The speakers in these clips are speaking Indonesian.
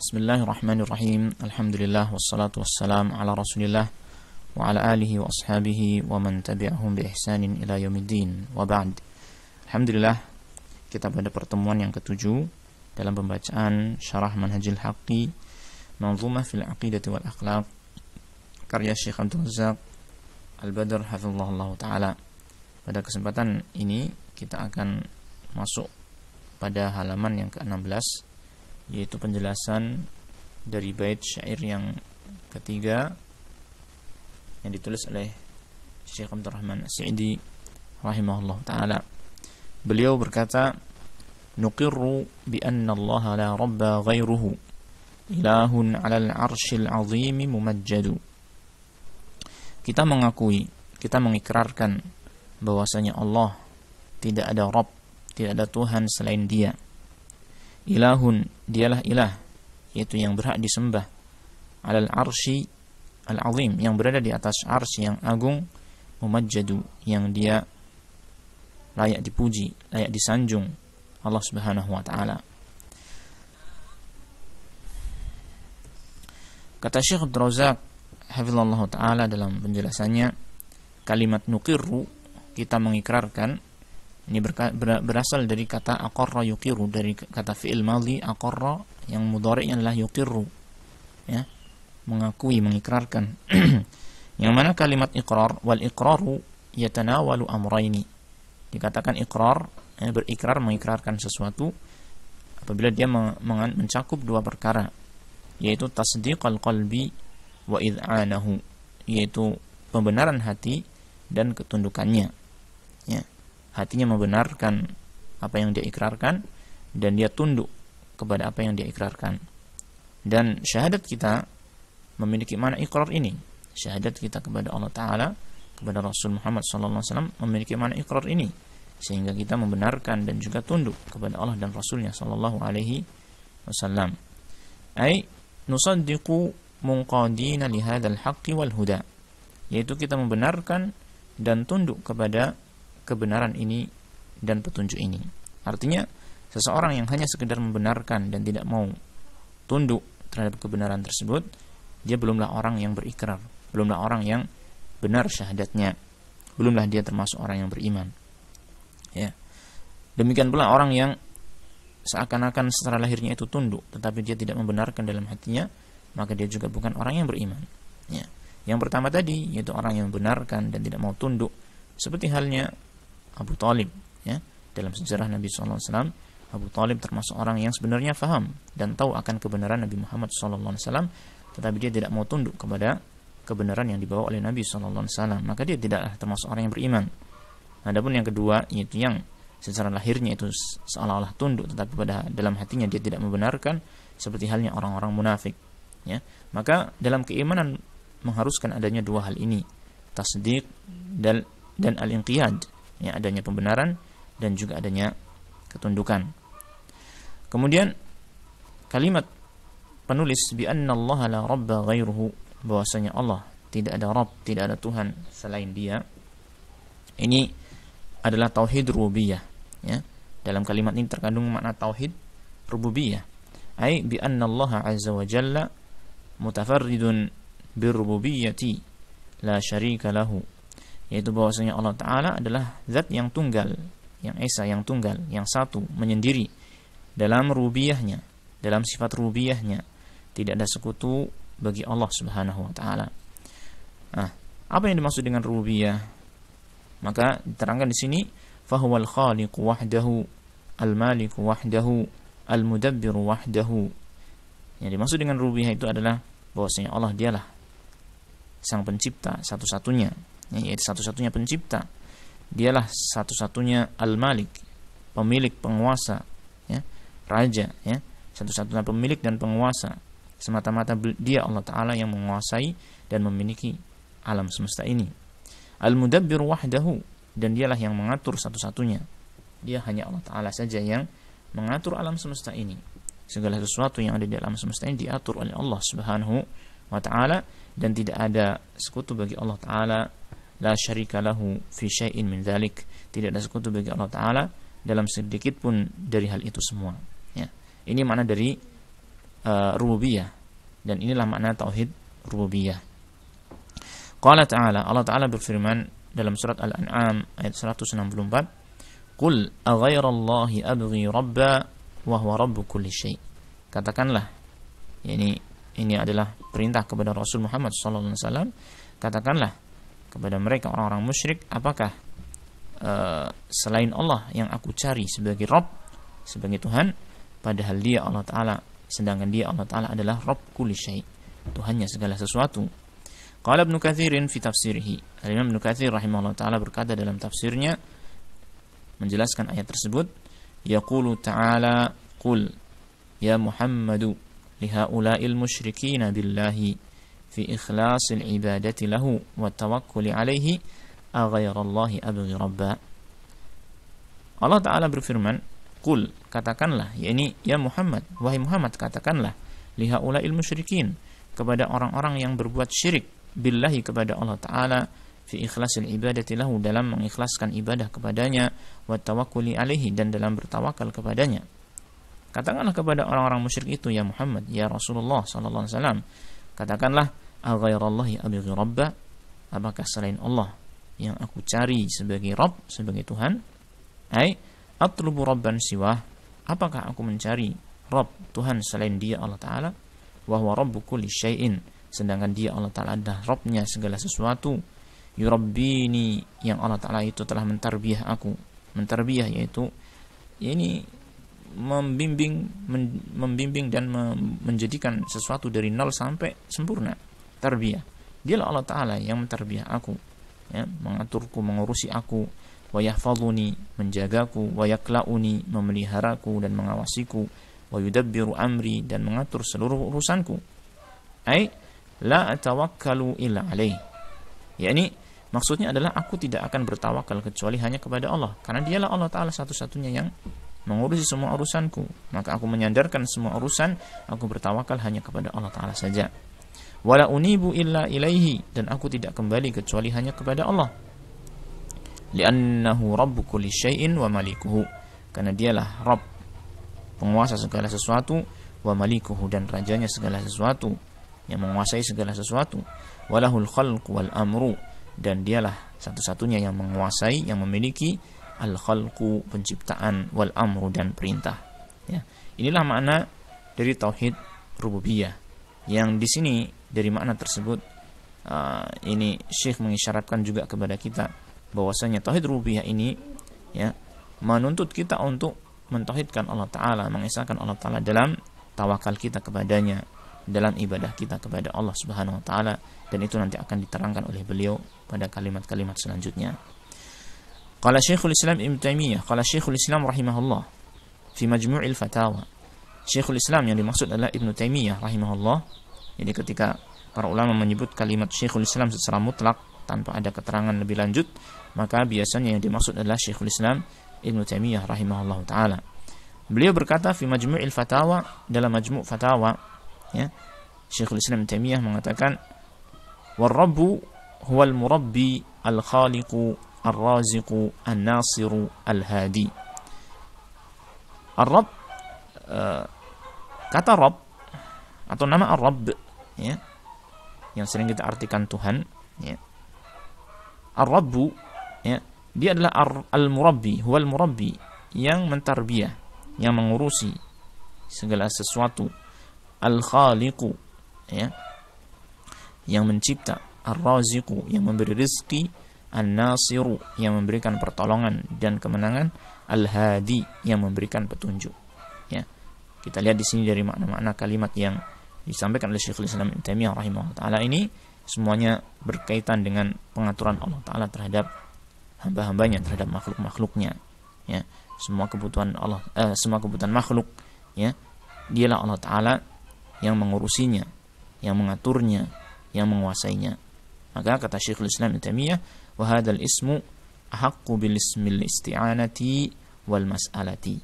Bismillahirrahmanirrahim. Alhamdulillah wassalatu wassalam ala Rasulillah wa ala alihi wa ashabihi wa man tabi'ahum bi ihsanin ila yaumiddin. Wa ba'd. Alhamdulillah, kita pada pertemuan yang ketujuh dalam pembacaan Syarah Manhajil Haqqi Manzumah fil Aqidati wal Akhlaq karya Syekh Abdul Razak Al-Badr hafizahullah taala. Pada kesempatan ini kita akan masuk pada halaman yang ke-16, yaitu penjelasan dari bait syair yang ketiga yang ditulis oleh Syekh Abdul Rahman As-Sa'idi rahimahullah ta'ala. Beliau berkata, nuqirru bi anna Allah la rabba ghairuhu ilahun 'alal 'arsyil 'azimi mumajjadu. Kita mengakui, kita mengikrarkan bahwasanya Allah tidak ada Rabb, tidak ada Tuhan selain Dia. Ilahun, dialah ilah, yaitu yang berhak disembah, alal arsy al-azim, yang berada di atas arsy yang agung, mumajjadu, yang dia layak dipuji, layak disanjung Allah Subhanahu wa taala. Kata Syekh Abdul Razak hafizallahu taala dalam penjelasannya, kalimat nuqirru, kita mengikrarkan, ini berasal dari kata aqarra yuqiru, dari kata fi'il madhi aqarra yang mudhari'nya adalah yuqirru, ya, mengakui, mengikrarkan. Yang mana kalimat iqrar, wal iqraru yatanawalu amrayni, dikatakan iqrar, berikrar, mengikrarkan sesuatu apabila dia mencakup dua perkara, yaitu tasdiqal qalbi wa id'anahu, yaitu pembenaran hati dan ketundukannya, ya. Hatinya membenarkan apa yang dia ikrarkan dan dia tunduk kepada apa yang dia ikrarkan. Dan syahadat kita memiliki makna iqrar ini. Syahadat kita kepada Allah Ta'ala, kepada Rasul Muhammad SAW memiliki makna iqrar ini, sehingga kita membenarkan dan juga tunduk kepada Allah dan Rasulnya SAW. Ay nusaddiqu munqadina lihadzal haqqi wal huda, yaitu kita membenarkan dan tunduk kepada kebenaran ini dan petunjuk ini. Artinya, seseorang yang hanya sekedar membenarkan dan tidak mau tunduk terhadap kebenaran tersebut, dia belumlah orang yang berikrar, belumlah orang yang benar syahadatnya, belumlah dia termasuk orang yang beriman, ya. Demikian pula orang yang seakan-akan secara lahirnya itu tunduk, tetapi dia tidak membenarkan dalam hatinya, maka dia juga bukan orang yang beriman, ya. Yang pertama tadi, yaitu orang yang membenarkan dan tidak mau tunduk, seperti halnya Abu Talib, ya. Dalam sejarah Nabi SAW, Abu Talib termasuk orang yang sebenarnya faham dan tahu akan kebenaran Nabi Muhammad SAW, tetapi dia tidak mau tunduk kepada kebenaran yang dibawa oleh Nabi SAW, maka dia tidaklah termasuk orang yang beriman. Adapun yang kedua, yaitu yang secara lahirnya itu seolah-olah tunduk, tetapi pada dalam hatinya dia tidak membenarkan, seperti halnya orang-orang munafik, ya. Maka dalam keimanan mengharuskan adanya dua hal ini, tasdiq dan al-inqiyad, ya, adanya pembenaran dan juga adanya ketundukan. Kemudian kalimat penulis bi anna Allah la rabba ghairuhu, bahwasanya Allah tidak ada Rabb, tidak ada Tuhan selain Dia, ini adalah tauhid rububiyah, ya. Dalam kalimat ini terkandung makna tauhid rububiyah, ai bi anna Allah azza wa jalla mutafarridun birububiyyati la syarika lahu, yaitu bahwasanya Allah Ta'ala adalah zat yang tunggal, yang esa, yang tunggal, yang satu, menyendiri dalam rububiyahnya, dalam sifat rububiyahnya, tidak ada sekutu bagi Allah Subhanahu wa Ta'ala. Nah, apa yang dimaksud dengan rububiyah? Maka diterangkan di sini, fahuwal khaliqu wahdahu, al-maliku wahdahu, al-mudabbiru wahdahu. Yang dimaksud dengan rububiyah itu adalah bahwasanya Allah dialah sang pencipta satu-satunya, yaitu satu-satunya pencipta. Dialah satu-satunya al-malik, pemilik, penguasa, ya, raja, ya, satu-satunya pemilik dan penguasa. Semata-mata Dia, Allah Ta'ala, yang menguasai dan memiliki alam semesta ini. Al-mudabbir wahdahu, dan dialah yang mengatur satu-satunya. Dia hanya Allah Ta'ala saja yang mengatur alam semesta ini. Segala sesuatu yang ada di alam semesta ini diatur oleh Allah Subhanahu wa Ta'ala, dan tidak ada sekutu bagi Allah Ta'ala, la syarika lahu fi syai'in min dzalik, tidak ada sekutu bagi Allah Ta'ala dalam sedikit pun dari hal itu semua, ya. Ini makna dari rububiyah, dan inilah makna tauhid rububiyah. Qala ta'ala, Allah Ta'ala berfirman dalam surat Al-An'am ayat 164, Qul aghairallahi abghi rabba wa huwa rabbu kulli syai'. Katakanlah, ini adalah perintah kepada Rasul Muhammad SAW. Katakanlah kepada mereka orang-orang musyrik, apakah selain Allah yang aku cari sebagai Rabb, sebagai Tuhan, padahal dia Allah Ta'ala, sedangkan dia Allah Ta'ala adalah Rabb kulli syai', Tuhannya segala sesuatu. Qala Ibnu Katsirin fi tafsirihi, Al-Imam Ibnu Katsir rahimahullah ta'ala berkata dalam tafsirnya menjelaskan ayat tersebut, yaqulu ta'ala qul ya Muhammadu lihaula'il musyrikina billahi fi ikhlasil ibadati lahu wa tawakkuli alaihi aghairallahi abghi rabba. Allah Ta'ala berfirman, qul, katakanlah, yakni ya Muhammad, wahai Muhammad, katakanlah lihaula'il musyrikin, kepada orang-orang yang berbuat syirik billahi, kepada Allah Ta'ala, fi ikhlasil ibadati lahu, dalam mengikhlaskan ibadah kepadanya, wa tawakkuli alaihi, dan dalam bertawakal kepadanya. Katakanlah kepada orang-orang musyrik itu, ya Muhammad, ya Rasulullah sallallahu alaihi wasallam, katakanlah aghairallahi abghi rabba, apakah selain Allah yang aku cari sebagai Rabb, sebagai Tuhan, ai atlubu rabban siwah, apakah aku mencari Rabb, Tuhan selain dia Allah Ta'ala, wa huwa rabbu kulli syai'in, sedangkan dia Allah Ta'ala adalah Rabbnya segala sesuatu, yurabbini, yang Allah Ta'ala itu telah mentarbiyah aku. Mentarbiyah yaitu ini membimbing dan menjadikan sesuatu dari nol sampai sempurna. Tarbiyah, dialah Allah Ta'ala yang mentarbiyah aku, ya, mengaturku, mengurusi aku, wa yahfazuni, menjagaku, wa yaklauni, memeliharaku dan mengawasiku, wa yudabbiru amri, dan mengatur seluruh urusanku. Ai la atawakkalu illa alaih, yakni maksudnya adalah aku tidak akan bertawakal kecuali hanya kepada Allah, karena dialah Allah Ta'ala satu-satunya yang mengurusi semua urusanku. Maka aku menyandarkan semua urusan, aku bertawakal hanya kepada Allah Ta'ala saja. Wala unibu illa ilaihi, dan aku tidak kembali kecuali hanya kepada Allah. Li'annahu rabbu kulli syai'in wa malikuhu, karena dialah Rabb, penguasa segala sesuatu, wa malikuhu, dan rajanya segala sesuatu, yang menguasai segala sesuatu. Walahul khalqu wal amru, dan dialah satu-satunya yang menguasai, yang memiliki al-khalqu, penciptaan, wal amru, dan perintah. Ya, inilah makna dari tauhid rububiyah. Yang di sini dari makna tersebut, ini Syekh mengisyaratkan juga kepada kita bahwasanya tauhid rububiyah ini, ya, menuntut kita untuk mentauhidkan Allah Ta'ala, mengesahkan Allah Ta'ala dalam tawakal kita kepadanya, dalam ibadah kita kepada Allah Subhanahu wa Ta'ala, dan itu nanti akan diterangkan oleh beliau pada kalimat-kalimat selanjutnya. Qala Syekhul Islam Ibnu Taimiyah, qala Syekhul Islam rahimahullah fi Majmu'il Fatawa. Syekhul Islam yang dimaksud adalah Ibnu Taimiyah rahimahullah. Jadi ketika para ulama menyebut kalimat Syekhul Islam secara mutlak tanpa ada keterangan lebih lanjut, maka biasanya yang dimaksud adalah Syekhul Islam Ibnu Taimiyah rahimahullah ta'ala. Beliau berkata fi Majmu'il Fatawa, dalam Majmu' Fatawa, ya, Syekhul Islam Ibnu Taimiyah mengatakan, war-rabbu huwal murabbi al-khaliqu ar-raziqu an-nasiru al-hadi. Ar-rabb, kata Rabb atau nama Ar-Rabb, ya, yang sering kita artikan Tuhan, ya. Ar-Rabbu, ya, dia adalah al-murabbi, huwal murabbi, yang mentarbiyah, yang mengurusi segala sesuatu. Al-khaliqu, ya, yang mencipta. Ar-raziqu, yang memberi rezeki. An-nasiru, yang memberikan pertolongan dan kemenangan. Al-hadi, yang memberikan petunjuk. Ya, kita lihat di sini dari makna-makna kalimat yang disampaikan oleh Syekhul Islam Ibnu Taimiyah rahimahullah ta'ala ini, semuanya berkaitan dengan pengaturan Allah Ta'ala terhadap hamba-hambanya, terhadap makhluk-makhluknya, ya. Semua kebutuhan Allah, semua kebutuhan makhluk, ya, dialah Allah Ta'ala yang mengurusinya, yang mengaturnya, yang menguasainya. Maka kata Syekhul Islam Ibnu Taimiyah, wa hadzal ismu ahaqqu bil ismil isti'anati wal mas'alati.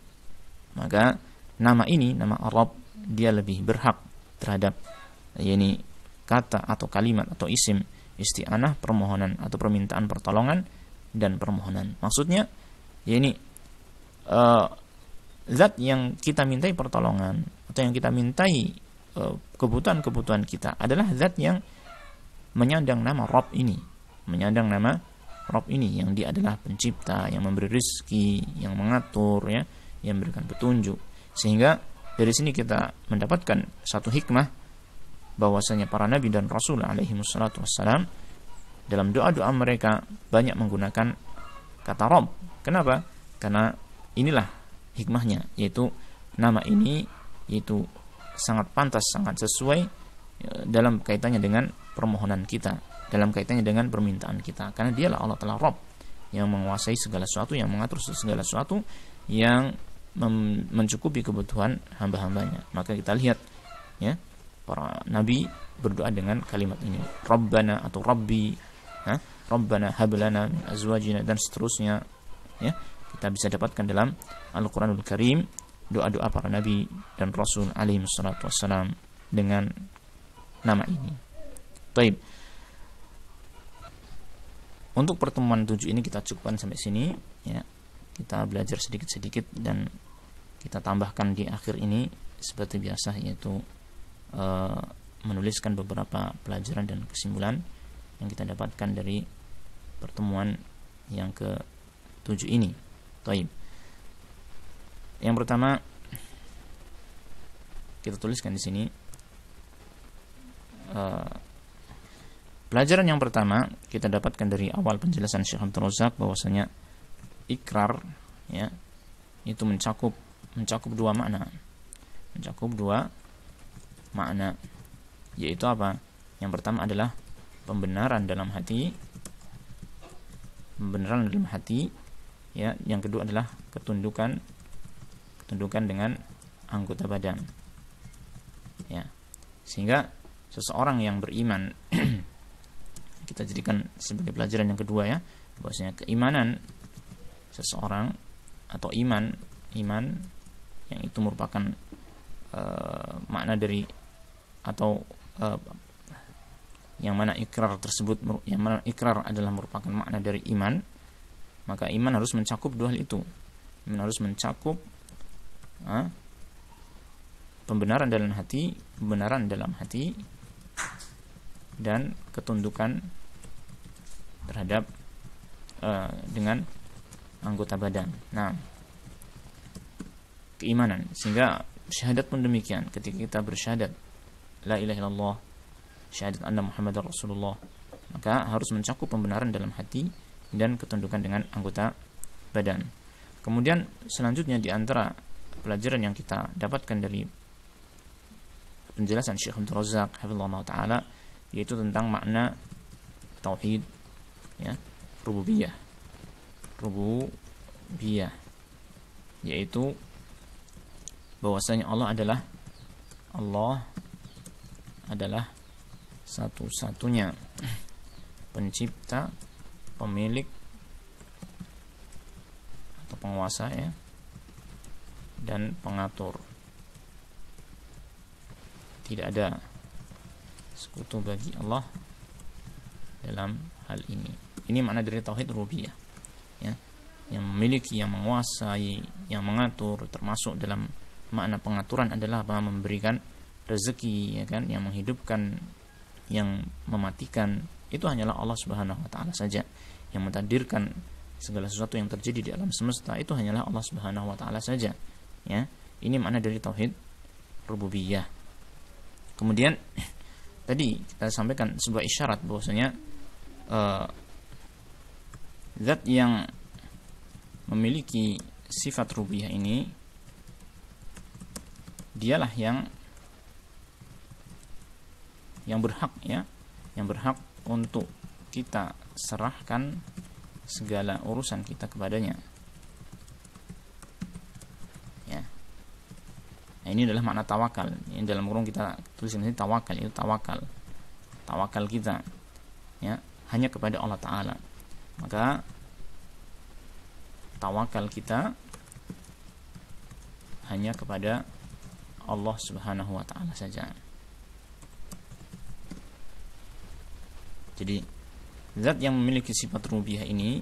Maka nama ini, nama Ar-Rabb, dia lebih berhak terhadap, yakni kata atau kalimat atau isim isti'anah, permohonan atau permintaan pertolongan dan permohonan. Maksudnya, yakni zat yang kita mintai pertolongan atau yang kita mintai kebutuhan-kebutuhan kita adalah zat yang menyandang nama Rabb ini, menyandang nama Rabb ini, yang dia adalah pencipta, yang memberi rezeki, yang mengatur, ya, yang memberikan petunjuk. Sehingga dari sini kita mendapatkan satu hikmah bahwasanya para nabi dan rasul alaihi wassalatu wassalam dalam doa-doa mereka banyak menggunakan kata Rabb. Kenapa? Karena inilah hikmahnya, yaitu nama ini itu sangat pantas, sangat sesuai dalam kaitannya dengan permohonan kita, dalam kaitannya dengan permintaan kita, karena dialah Allah Ta'ala Rabb yang menguasai segala sesuatu, yang mengatur segala sesuatu, yang mencukupi kebutuhan hamba-hambanya. Maka kita lihat, ya, para nabi berdoa dengan kalimat ini, Rabbana atau Rabbi, Rabbana hablana min azwajina, dan seterusnya, ya. Kita bisa dapatkan dalam Al-Quranul Karim doa-doa para nabi dan rasul alaihi wassalatu wassalam dengan nama ini. Baik. Untuk pertemuan 7 ini kita cukupkan sampai sini, ya. Kita belajar sedikit-sedikit dan kita tambahkan di akhir ini seperti biasa, yaitu menuliskan beberapa pelajaran dan kesimpulan yang kita dapatkan dari pertemuan yang ke-7 ini. Baik. Yang pertama kita tuliskan di sini, pelajaran yang pertama kita dapatkan dari awal penjelasan Syekh Abdul Razak bahwasanya ikrar, ya, itu mencakup dua makna. Mencakup dua makna, yaitu apa? Yang pertama adalah pembenaran dalam hati, ya. Yang kedua adalah ketundukan dengan anggota badan, ya. Sehingga seseorang yang beriman kita jadikan sebagai pelajaran yang kedua, ya, bahwasanya keimanan seseorang atau iman yang itu merupakan makna dari atau yang mana ikrar tersebut, yang mana ikrar adalah merupakan makna dari iman, maka iman harus mencakup dua hal itu. Iman harus mencakup pembenaran dalam hati dan ketundukan terhadap dengan anggota badan. Nah, keimanan, sehingga syahadat pun demikian. Ketika kita bersyahadat la ilaha illallah, syahadat anna Muhammadar Rasulullah, maka harus mencakup pembenaran dalam hati dan ketundukan dengan anggota badan. Kemudian selanjutnya di antara pelajaran yang kita dapatkan dari penjelasan Syekh Abdul Razak hafizahullah taala, yaitu tentang makna tauhid, ya, rububiyah, yaitu bahwasanya Allah adalah satu-satunya pencipta, pemilik atau penguasa, ya, dan pengatur. Tidak ada sekutu bagi Allah dalam hal ini. Ini makna dari tauhid rububiyah, ya, yang memiliki, yang menguasai, yang mengatur. Termasuk dalam makna pengaturan adalah apa? Memberikan rezeki, ya kan, yang menghidupkan, yang mematikan. Itu hanyalah Allah Subhanahu wa taala saja. Yang mentakdirkan segala sesuatu yang terjadi di alam semesta itu hanyalah Allah Subhanahu wa taala saja, ya. Ini makna dari tauhid rububiyah. Kemudian tadi kita sampaikan sebuah isyarat bahwasanya zat yang memiliki sifat rububiyah ini dialah yang berhak, ya, yang berhak untuk kita serahkan segala urusan kita kepadanya, ya. Nah, ini adalah makna tawakal. Yang dalam kurung kita tulis ini tawakal, itu tawakal kita, ya, hanya kepada Allah Ta'ala. Maka tawakal kita hanya kepada Allah Subhanahu wa Ta'ala saja. Jadi zat yang memiliki sifat rububiyah ini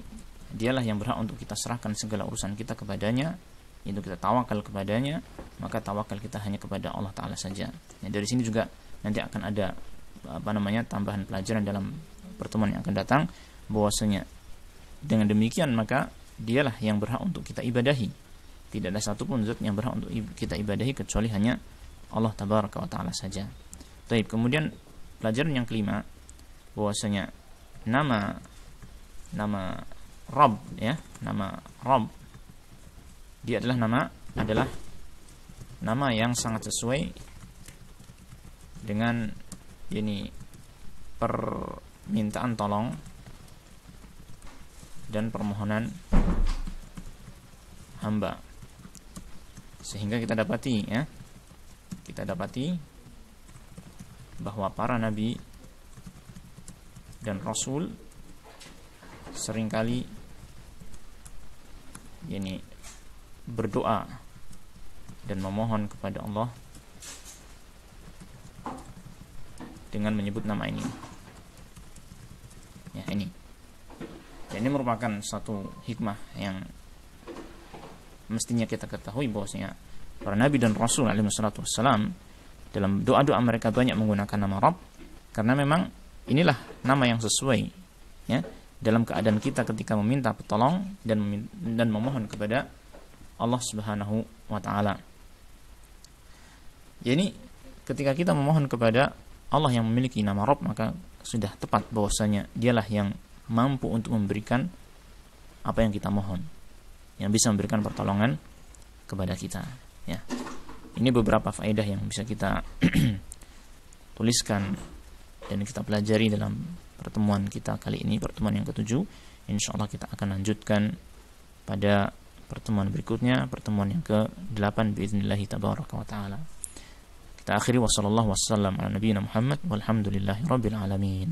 dialah yang berhak untuk kita serahkan segala urusan kita kepadanya, itu kita tawakal kepadanya, maka tawakal kita hanya kepada Allah Ta'ala saja. Dari sini juga nanti akan ada tambahan pelajaran dalam pertemuan yang akan datang, bahwasanya dengan demikian maka dialah yang berhak untuk kita ibadahi. Tidak ada satupun zat yang berhak untuk kita ibadahi kecuali hanya Allah Tabaraka wa Ta'ala saja. Baik, kemudian pelajaran yang kelima, bahwasanya nama Rabb, ya, nama Rabb, dia adalah nama yang sangat sesuai dengan permintaan tolong dan permohonan hamba. Sehingga kita dapati bahwa para nabi dan rasul seringkali berdoa dan memohon kepada Allah dengan menyebut nama ini. Ya, ini. Dan ini merupakan satu hikmah yang mestinya kita ketahui, bahwasanya para nabi dan rasul alaihi wassalatu wassalam dalam doa-doa mereka banyak menggunakan nama Rabb, karena memang inilah nama yang sesuai, ya, dalam keadaan kita ketika meminta pertolong dan memohon kepada Allah Subhanahu wa Ta'ala. Jadi ketika kita memohon kepada Allah yang memiliki nama Rabb, maka sudah tepat bahwasanya dialah yang mampu untuk memberikan apa yang kita mohon, yang bisa memberikan pertolongan kepada kita, ya. Ini beberapa faedah yang bisa kita tuliskan dan kita pelajari dalam pertemuan kita kali ini, pertemuan yang ke-7. Insyaallah kita akan lanjutkan pada pertemuan berikutnya, pertemuan yang ke-8 biiznillah tabaraka wa taala. Kita akhiri, wassallallahu wassalam ala nabiyina Muhammad walhamdulillahi rabbil alamin.